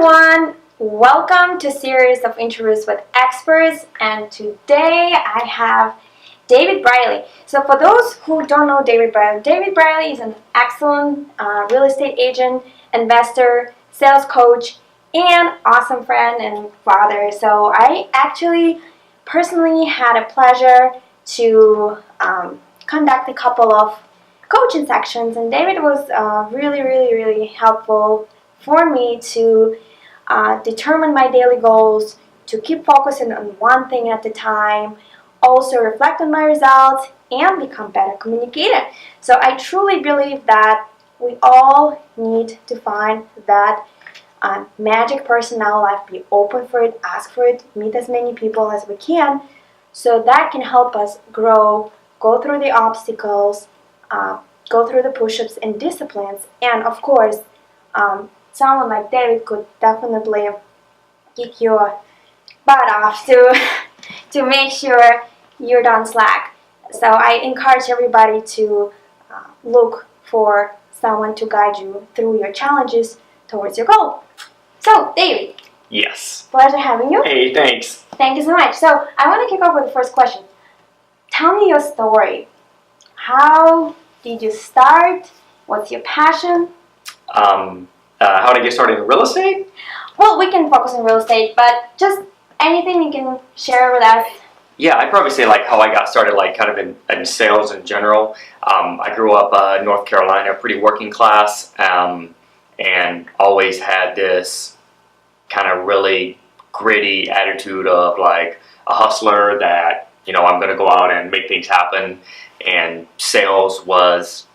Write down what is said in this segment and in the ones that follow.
everyone, welcome to a series of interviews with experts, and today I have David Briley. So for those who don't know David Briley is an excellent real estate agent, investor, sales coach, and awesome friend and father. So I actually personally had a pleasure to conduct a couple of coaching sections, and David was really helpful for me to determine my daily goals, to keep focusing on one thing at a time, also reflect on my results, and become better communicator. So I truly believe that we all need to find that magic person in our life, be open for it, ask for it, meet as many people as we can, so that can help us grow, go through the obstacles, go through the push-ups and disciplines, and of course, someone like David could definitely kick your butt off to make sure you don't slack. So I encourage everybody to look for someone to guide you through your challenges towards your goal. So, David. Yes. Pleasure having you. Hey, thanks. Thank you so much. So I want to kick off with the first question. Tell me your story. How did you start? What's your passion? How did I get started in real estate? Well, we can focus on real estate, but just anything you can share with us. Yeah, I'd probably say like how I got started, like kind of in sales in general. I grew up in North Carolina, pretty working class, and always had this kind of really gritty attitude of like a hustler that, you know, I'm going to go out and make things happen. And sales was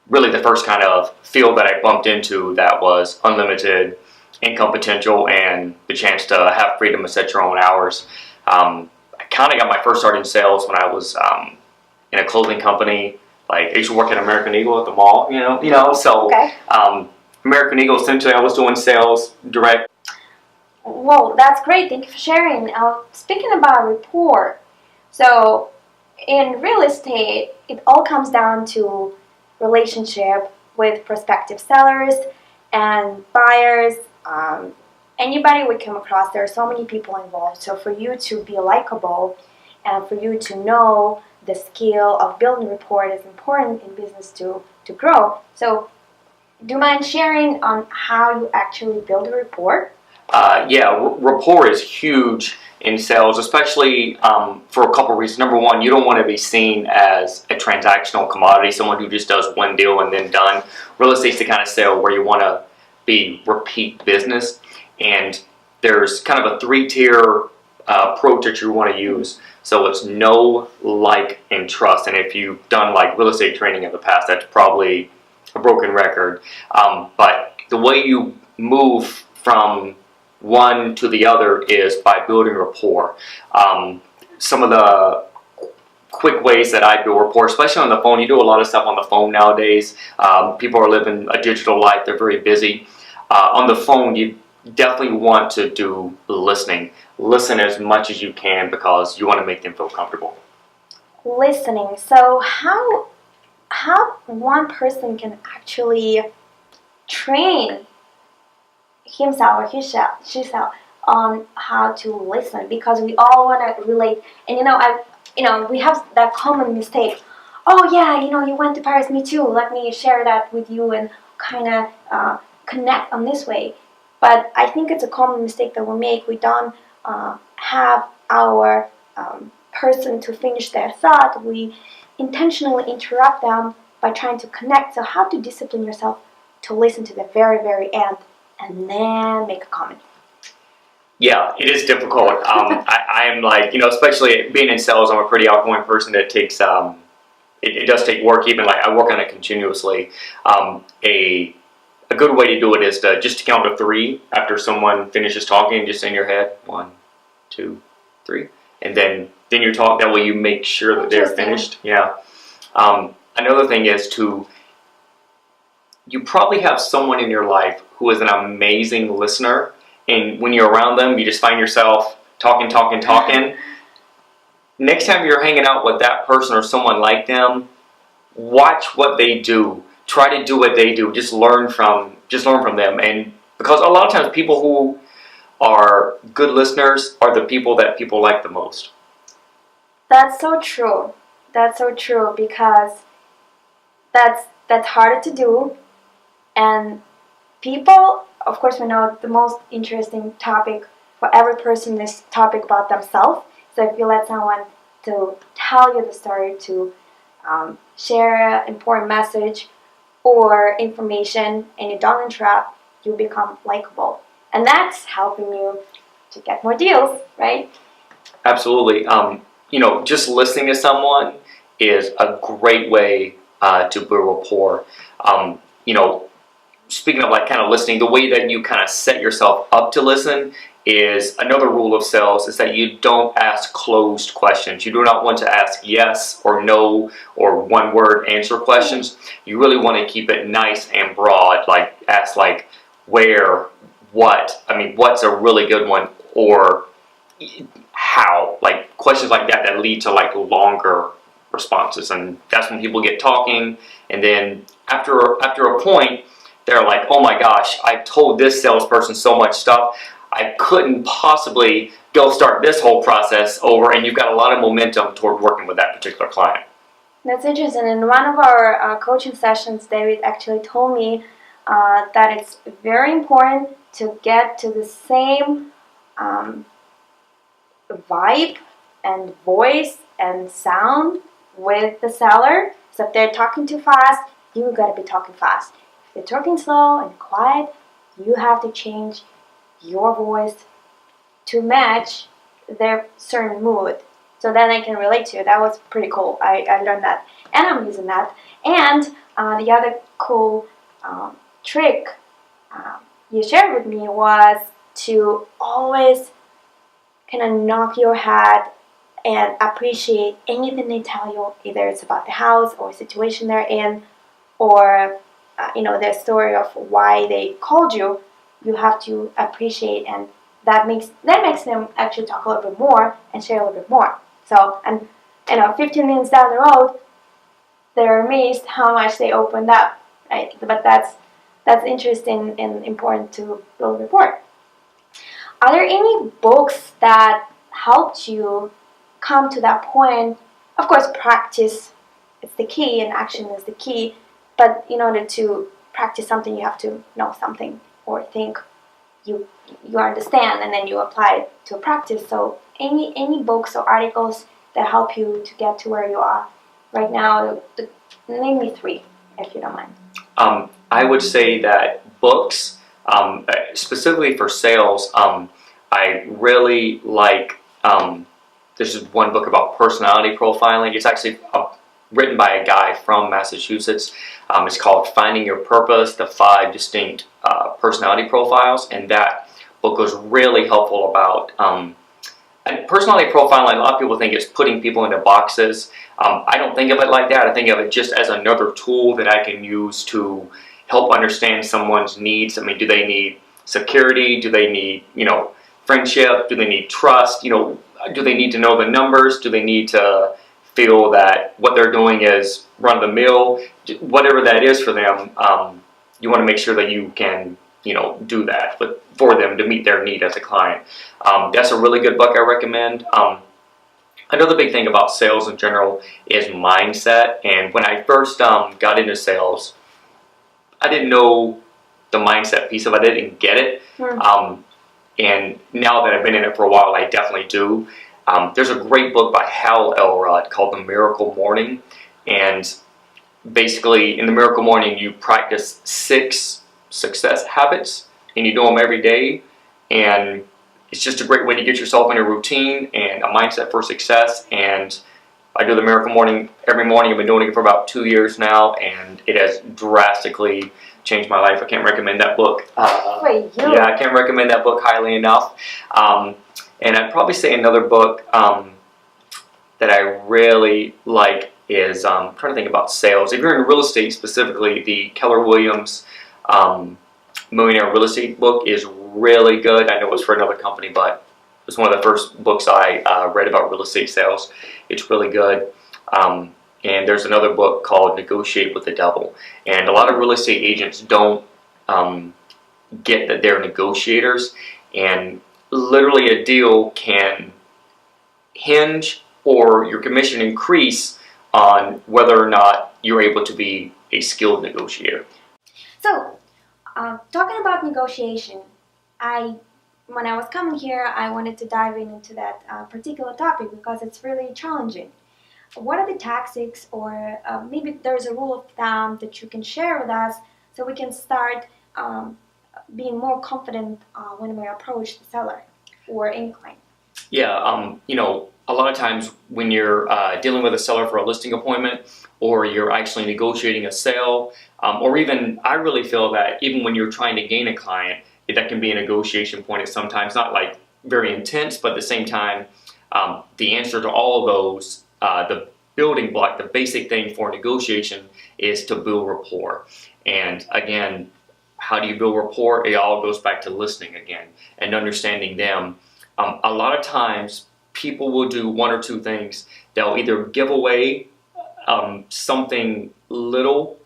really the first kind of field that I bumped into that was unlimited income potential and the chance to have freedom to set your own hours. I kind of got my first start in sales when I was in a clothing company. Like I used to work at American Eagle at the mall, you know. So okay. American Eagle, essentially, I was doing sales direct. Well, that's great. Thank you for sharing. Speaking about rapport, so in real estate, it all comes down to relationship with prospective sellers and buyers. Anybody we come across, there are so many people involved. So for you to be likable and for you to know the skill of building rapport is important in business to grow. So do you mind sharing on how you actually build a rapport? Yeah, rapport is huge in sales, especially for a couple of reasons. Number one, you don't want to be seen as a transactional commodity, someone who just does one deal and then done. Real estate's the kind of sale where you want to be repeat business, and there's kind of a three-tier approach that you want to use. So it's know, like, and trust. And if you've done like real estate training in the past, that's probably a broken record. But the way you move from one to the other is by building rapport. Some of the quick ways that I build rapport, especially on the phone, you do a lot of stuff on the phone nowadays. People are living a digital life, they're very busy. On the phone, you definitely want to do listening. Listen as much as you can because you want to make them feel comfortable. Listening. So how one person can actually train himself or herself on how to listen, because we all want to relate. And we have that common mistake. Oh yeah, you went to Paris, me too. Let me share that with you and kind of connect on this way. But I think it's a common mistake that we make. We don't have our person to finish their thought. We intentionally interrupt them by trying to connect. So how to discipline yourself to listen to the very end and then make a comment? Yeah, it is difficult. I am like, especially being in sales, I'm a pretty outgoing person that takes, it does take work, even like I work on it continuously. A good way to do it is to just count to 3 after someone finishes talking, just in your head, 1, 2, 3, and then you talk. That way you make sure that they're finished. Yeah. Another thing is you probably have someone in your life who is an amazing listener, and when you're around them, you just find yourself talking. Next time you're hanging out with that person or someone like them, watch what they do. Try to do what they do. Just learn from them, and Because a lot of times people who are good listeners are the people that people like the most. That's so true. That's so true because that's harder to do, and people, of course, we know the most interesting topic for every person is topic about themselves. So if you let someone to tell you the story, to share an important message or information, and you don't interrupt, you become likable, and that's helping you to get more deals, right? Absolutely. Just listening to someone is a great way to build rapport. You know, Speaking of like kind of listening, the way that you kind of set yourself up to listen is another rule of sales is that you don't ask closed questions. You do not want to ask yes or no or one word answer questions. You really want to keep it nice and broad, like ask like where, what. I mean, what's a really good one, or how, like questions like that that lead to like longer responses. And that's when people get talking, and then after a point they're like, oh my gosh, I've told this salesperson so much stuff, I couldn't possibly go start this whole process over, and you've got a lot of momentum toward working with that particular client. That's interesting. In one of our coaching sessions, David actually told me that it's very important to get to the same vibe and voice and sound with the seller. So if they're talking too fast, you gotta be talking fast. If they're talking slow and quiet, you have to change your voice to match their certain mood. So then I can relate to it. That was pretty cool. I learned that, and I'm using that. And the other cool trick you shared with me was to always kind of knock your head and appreciate anything they tell you, either it's about the house or situation they're in, or their story of why they called you. You have to appreciate, and that makes them actually talk a little bit more and share a little bit more. So, and 15 minutes down the road, they're amazed how much they opened up, right? But that's interesting and important to build rapport. Are there any books that helped you come to that point? Of course, practice is the key, and action is the key. But in order to practice something, you have to know something or think you understand, and then you apply it to practice. So any books or articles that help you to get to where you are right now, name me 3 if you don't mind. I would say that books, specifically for sales, I really like, this is one book about personality profiling. It's actually written by a guy from Massachusetts. It's called Finding Your Purpose, the 5 distinct personality profiles, and that book was really helpful about and personality profiling. A lot of people think it's putting people into boxes. I don't think of it like that. I think of it just as another tool that I can use to help understand someone's needs. I mean, do they need security? Do they need, friendship? Do they need trust? Do they need to know the numbers? Do they need to feel that what they're doing is run-of-the-mill? Whatever that is for them, you want to make sure that you can, do that for them to meet their need as a client. That's a really good book I recommend. Another big thing about sales in general is mindset. And when I first got into sales, I didn't know the mindset piece of it. I didn't get it. And now that I've been in it for a while, I definitely do. There's a great book by Hal Elrod called The Miracle Morning. And basically, in The Miracle Morning, you practice 6 success habits, and you do them every day. And it's just a great way to get yourself in a routine and a mindset for success. And I do The Miracle Morning every morning. I've been doing it for about 2 years now, and it has drastically changed my life. I can't recommend that book. Yeah, I can't recommend that book highly enough. And I'd probably say another book that I really like is, I'm trying to think about sales. If you're in real estate specifically, the Keller Williams Millionaire Real Estate book is really good. I know it's for another company, but it was one of the first books I read about real estate sales. It's really good. And there's another book called Negotiate with the Devil. And a lot of real estate agents don't get that they're negotiators, and literally a deal can hinge or your commission increase on whether or not you're able to be a skilled negotiator. So, talking about negotiation, when I was coming here, I wanted to dive into that particular topic because it's really challenging. What are the tactics, or maybe there's a rule of thumb that you can share with us so we can start being more confident when we approach the seller or any client? Yeah, a lot of times when you're dealing with a seller for a listing appointment, or you're actually negotiating a sale, or even, I really feel that even when you're trying to gain a client, that can be a negotiation point at sometimes, not like very intense, but at the same time, the answer to all of those, the building block, the basic thing for negotiation is to build rapport. And again, how do you build rapport? It all goes back to listening again and understanding them. A lot of times people will do one or two things. They'll either give away something little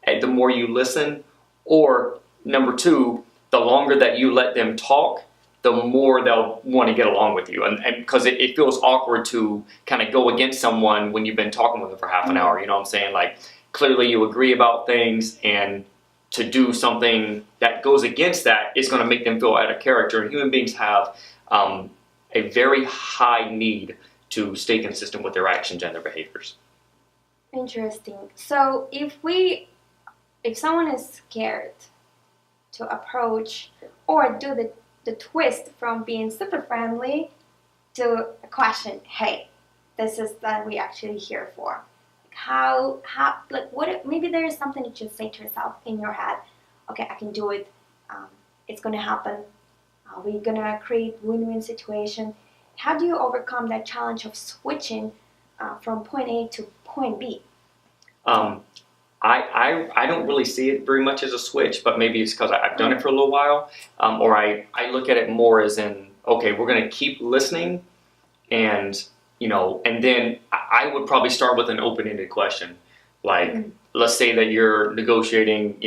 the more you listen, or number two, the longer that you let them talk, the more they'll want to get along with you. And because it feels awkward to kind of go against someone when you've been talking with them for half an hour, you know what I'm saying? Like, clearly you agree about things, and to do something that goes against that is going to make them feel out of character. And human beings have a very high need to stay consistent with their actions and their behaviors. Interesting. So if someone is scared to approach or do the twist from being super friendly to a question, hey, this is that we actually here for. How like what? Maybe there is something that you say to yourself in your head. Okay, I can do it. It's gonna happen. We're gonna create win-win situation. How do you overcome that challenge of switching from point A to point B? I don't really see it very much as a switch, but maybe it's because I've done it for a little while, or I look at it more as in, okay, we're going to keep listening, and and then I would probably start with an open-ended question, like let's say that you're negotiating,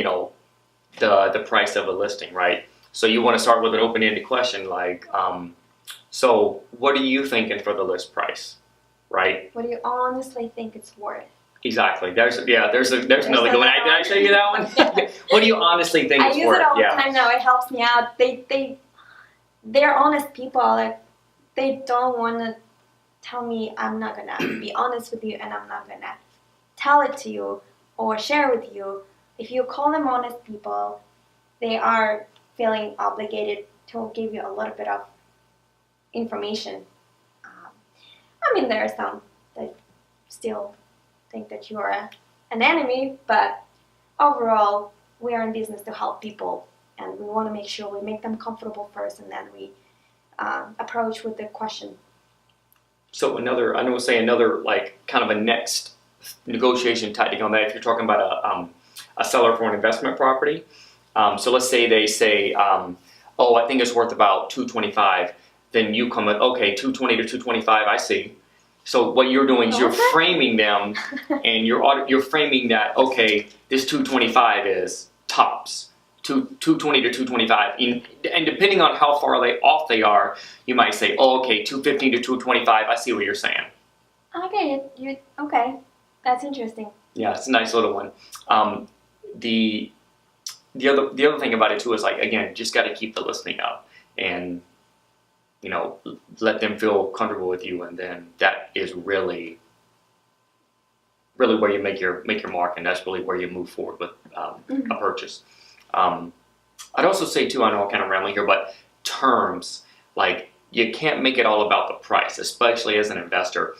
the price of a listing, right? So you want to start with an open-ended question like, so what are you thinking for the list price, right? What do you honestly think it's worth? Exactly. There's another good one. Did I show you that one? What do you honestly think it's worth? I use it all the time now. It helps me out. They're honest people. Like, they don't want to tell me I'm not gonna be honest with you, and I'm not gonna tell it to you or share with you. If you call them honest people, they are feeling obligated to give you a little bit of information. I mean, there are some that still think that you are an enemy, but overall, we are in business to help people, and we want to make sure we make them comfortable first, and then we approach with the question. So another like kind of a next negotiation tactic on that, if you're talking about a seller for an investment property. So let's say they say, oh, I think it's worth about $225. Then you come with, okay, $220 to $225. I see. So what you're doing is you're framing them, and you're framing that, okay, this $225 is tops. $220 to $225, and depending on how far off they are, you might say, oh, okay, $215 to $225. I see what you're saying. Okay, okay, that's interesting. Yeah, it's a nice little one. The other thing about it too is, like, again, just got to keep the listening up, and let them feel comfortable with you, and then that is really where you make your mark, and that's really where you move forward with a purchase. I'd also say too, I know I'm kind of rambling here, but terms, like, you can't make it all about the price, especially as an investor.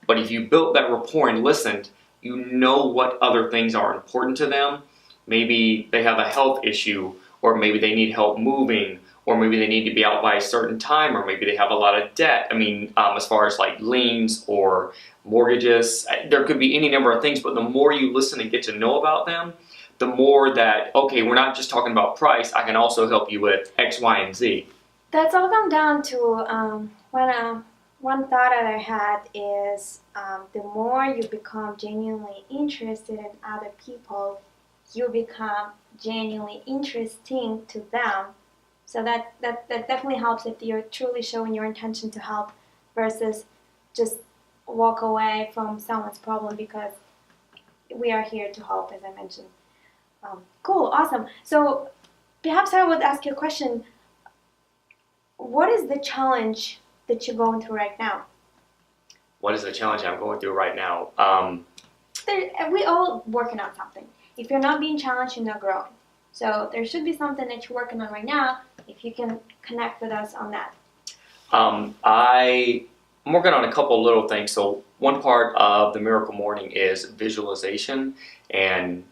But if you built that rapport and listened, you know what other things are important to them. Maybe they have a health issue, or maybe they need help moving, or maybe they need to be out by a certain time, or maybe they have a lot of debt. I mean, as far as like liens or mortgages, there could be any number of things, but the more you listen and get to know about them, the more that, okay, we're not just talking about price, I can also help you with X, Y, and Z. That's all come down to one thought that I had is the more you become genuinely interested in other people, you become genuinely interesting to them. So that definitely helps if you're truly showing your intention to help versus just walk away from someone's problem, because we are here to help, as I mentioned. Cool, awesome. So perhaps I would ask you a question. What is the challenge that you're going through right now? What is the challenge I'm going through right now? We all working on something. If you're not being challenged, you're not growing. So there should be something that you're working on right now. If you can connect with us on that. I'm working on a couple little things. So one part of the Miracle Morning is visualization, and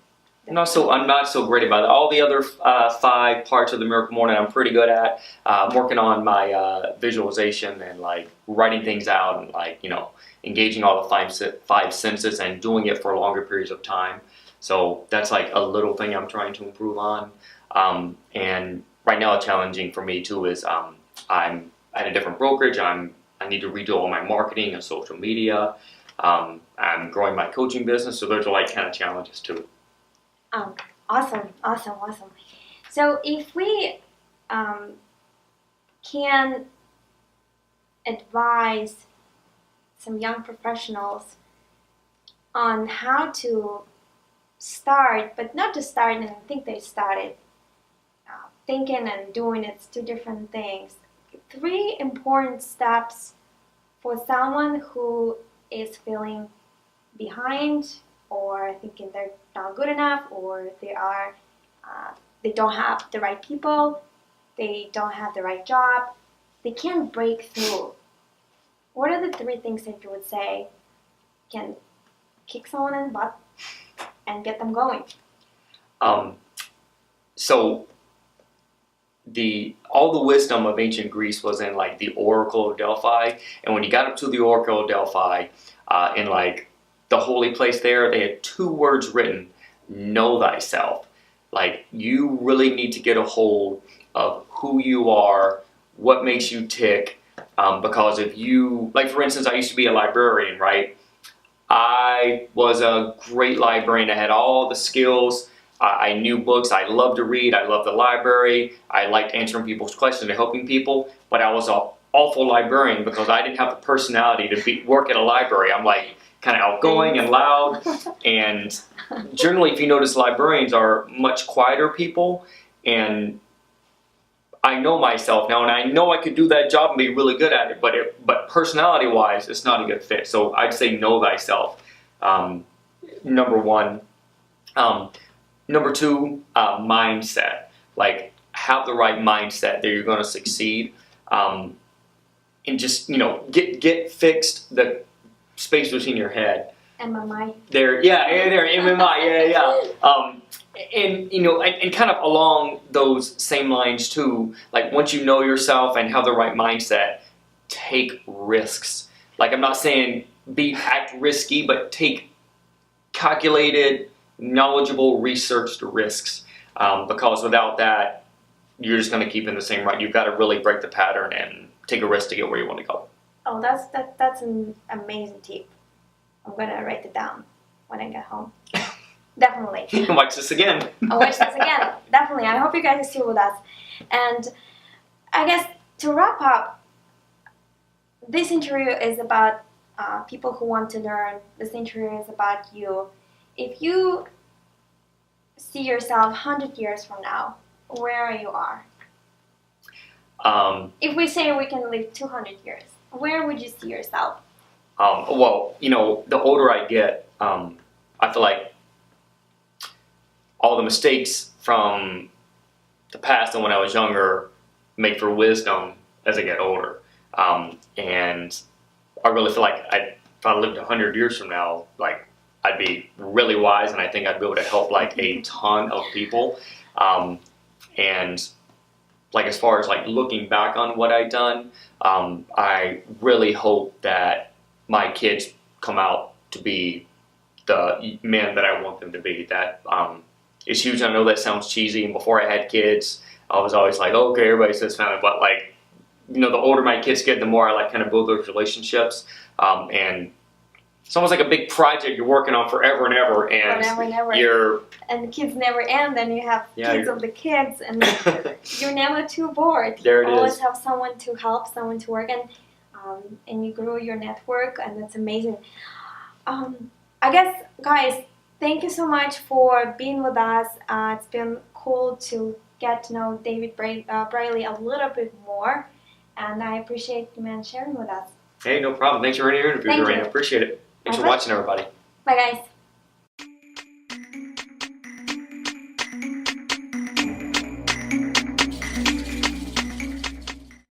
I'm not so great about it. All the other 5 parts of the Miracle Morning I'm pretty good at. I'm working on my visualization and like writing things out and like, you know, engaging all the five senses and doing it for longer periods of time. So that's like a little thing I'm trying to improve on. And right now, challenging for me too is I'm at a different brokerage. I need to redo all my marketing and social media. I'm growing my coaching business, so those are like kind of challenges too. Awesome. So if we can advise some young professionals on how to start, but not to start and think they started. Thinking and doing, it's 2 different things. 3 important steps for someone who is feeling behind, or thinking they're not good enough, or they don't have the right people, they don't have the right job, they can't break through. What are the 3 things that you would say can kick someone in the butt and get them going? So all the wisdom of ancient Greece was in like the Oracle of Delphi, and when you got up to the Oracle of Delphi, in like the holy place there, they had 2 words written: know thyself. Like, you really need to get a hold of who you are, what makes you tick, because if you, like for instance, I used to be a librarian, right? I was a great librarian. I had all the skills. I knew books. I loved to read. I loved the library. I liked answering people's questions and helping people. But I was an awful librarian because I didn't have the personality to work at a library. I'm like kind of outgoing and loud. And generally, if you notice, librarians are much quieter people. And I know myself now, and I know I could do that job and be really good at it. But personality-wise, it's not a good fit. So I'd say know thyself. Number 1. Number 2, mindset. Like, have the right mindset that you're going to succeed, and just, you know, get fixed the space between your head. MMI. There, MMI, yeah. And you know, and kind of along those same lines too. Like, once you know yourself and have the right mindset, take risks. Like, I'm not saying act risky, but take calculated, knowledgeable, researched risks, because without that, you're just going to keep in the same rut. You've got to really break the pattern and take a risk to get where you want to go. Oh, that's an amazing tip. I'm going to write it down when I get home. Definitely. Watch this again. I'll watch this again. Definitely. I hope you guys are still with us. And I guess to wrap up, this interview is about people who want to learn. This interview is about you. If you see yourself 100 years from now, where you are? If we say we can live 200 years, where would you see yourself? Well, you know, the older I get, I feel like all the mistakes from the past and when I was younger make for wisdom as I get older. And I really feel like if I lived 100 years from now, like, I'd be really wise, and I think I'd be able to help like a ton of people. And like, as far as like looking back on what I've done, I really hope that my kids come out to be the men that I want them to be. That is huge. I know that sounds cheesy, and before I had kids, I was always like, okay, everybody says family, but like, you know, the older my kids get, the more I like kind of build those relationships. And it's almost like a big project you're working on forever and ever, and you're and the kids never end, and you have kids of the kids, and you're never too bored. There you it always is. have someone to help, someone to work, and you grow your network, and that's amazing. I guess, guys, thank you so much for being with us. It's been cool to get to know David Briley a little bit more, and I appreciate you, man, sharing with us. Hey, no problem. Thanks for your interview, Doreen. I appreciate it. Thanks for watching, everybody. Bye, guys.